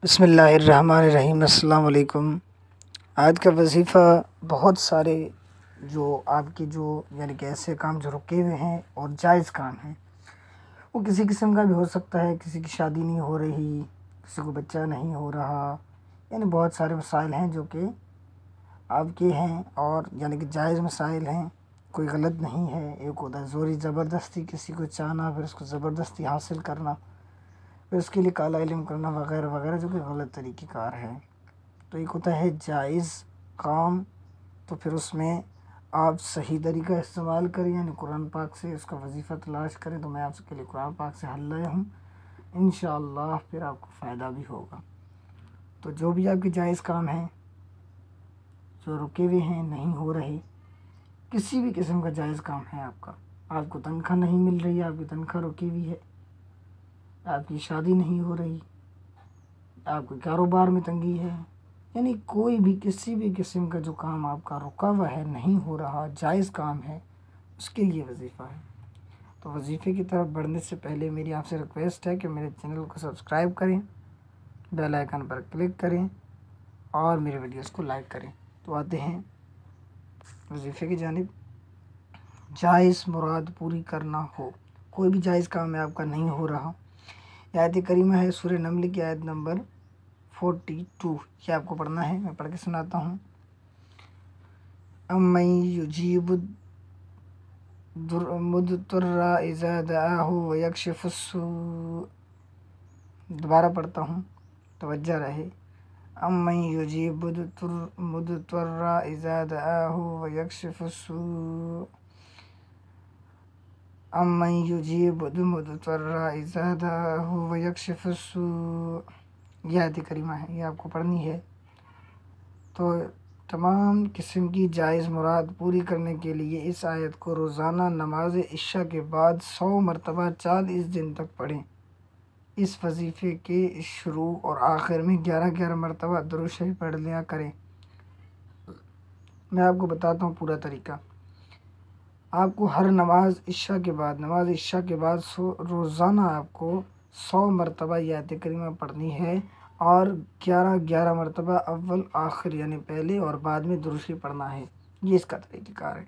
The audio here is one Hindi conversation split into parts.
बिस्मिल्लाहिर्रहमानिर्रहीम। अस्सलाम वालेकुम। आज का वजीफ़ा बहुत सारे जो आपके जो यानी कि ऐसे काम जो रुके हुए हैं और जायज़ काम हैं, वो किसी किस्म का भी हो सकता है। किसी की शादी नहीं हो रही, किसी को बच्चा नहीं हो रहा, यानी बहुत सारे मसाइल हैं जो कि आपके हैं और यानी कि जायज़ मसाइल हैं, कोई गलत नहीं है। एक होता है ज़ोरी ज़बरदस्ती किसी को चाहना, फिर उसको ज़बरदस्ती हासिल करना, फिर उसके लिए काला इल्म करना वगैरह वगैरह, जो कि गलत तरीक़ेकार है। तो एक होता है जायज़ काम, तो फिर उसमें आप सही तरीका इस्तेमाल करें, यानी कुरान पाक से उसका वजीफ़ा तलाश करें। तो मैं आपके लिए कुरान पाक से हल लाया हूँ, इंशाअल्लाह फिर आपको फ़ायदा भी होगा। तो जो भी आपके जायज़ काम हैं, जो रुके हुए हैं, नहीं हो रहे, किसी भी किस्म का जायज़ काम है आपका, आपको तनख्वाह नहीं मिल रही है, आपकी तनख्वाह रुकी हुई है, आपकी शादी नहीं हो रही, आपके कारोबार में तंगी है, यानी कोई भी किसी भी किस्म का जो काम आपका रुका हुआ है, नहीं हो रहा, जायज़ काम है, उसके लिए वजीफ़ा है। तो वजीफ़े की तरफ बढ़ने से पहले मेरी आपसे रिक्वेस्ट है कि मेरे चैनल को सब्सक्राइब करें, बेल आइकन पर क्लिक करें और मेरे वीडियोस को लाइक करें। तो आते हैं वजीफ़े की जानिब। जायज़ मुराद पूरी करना हो, कोई भी जायज़ काम है आपका नहीं हो रहा। आयत करीमा है सूरह नमल की आयत नंबर 42, ये आपको पढ़ना है, मैं पढ़ के सुनाता हूँ। अम्मन युजीबु मुद्तर्रा इज़ा दआहु व यक्शिफुस्सू, दोबारा पढ़ता हूँ, तवज्जो रहे। अम्मन युजीबु मुद्तर्रा इज़ा दआहु व यक्शिफुस्सू, अम्मन युजीबु मुद्तर्रा इज़ा दआहु व यक्शिफुस्सू, यह आयत करीमा है, ये आपको पढ़नी है। तो तमाम किस्म की जायज़ मुराद पूरी करने के लिए इस आयत को रोज़ाना नमाज इशा के बाद 100 मरतबा 40 दिन तक पढ़ें। इस वजीफ़े के शुरू और आखिर में 11-11 मरतबा दुरूद शरीफ पढ़ लिया करें। मैं आपको बताता हूँ पूरा तरीका। आपको हर नमाज इशा के बाद रोज़ाना आपको 100 मरतबा ये आयत करीमा पढ़नी है और 11-11 मरतबा अव्वल आखिर यानी पहले और बाद में दुरूद शरीफ पढ़ना है। ये इसका तरीक़ाकार है।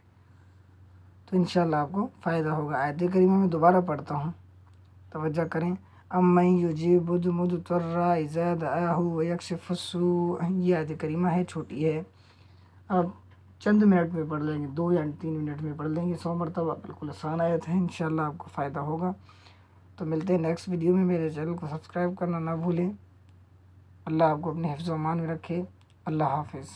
तो इंशाअल्लाह आपको फ़ायदा होगा। आयत करीमा में दोबारा पढ़ता हूँ, तवज्जो करें। अम्मन युजीबु मुद्तर्रा इज़ा दआहु व यक्शिफुस्सू, ये आयत करीमा है, छोटी है, आप चंद मिनट में पढ़ लेंगे, 2 या 3 मिनट में पढ़ लेंगे 100 मरतबा। बिल्कुल आसान आयत है, इंशाअल्लाह आपको फ़ायदा होगा। तो मिलते हैं नेक्स्ट वीडियो में। मेरे चैनल को सब्सक्राइब करना ना भूलें। अल्लाह आपको अपने हिफ्ज़ व अमान में रखे। अल्लाह हाफ़िज़।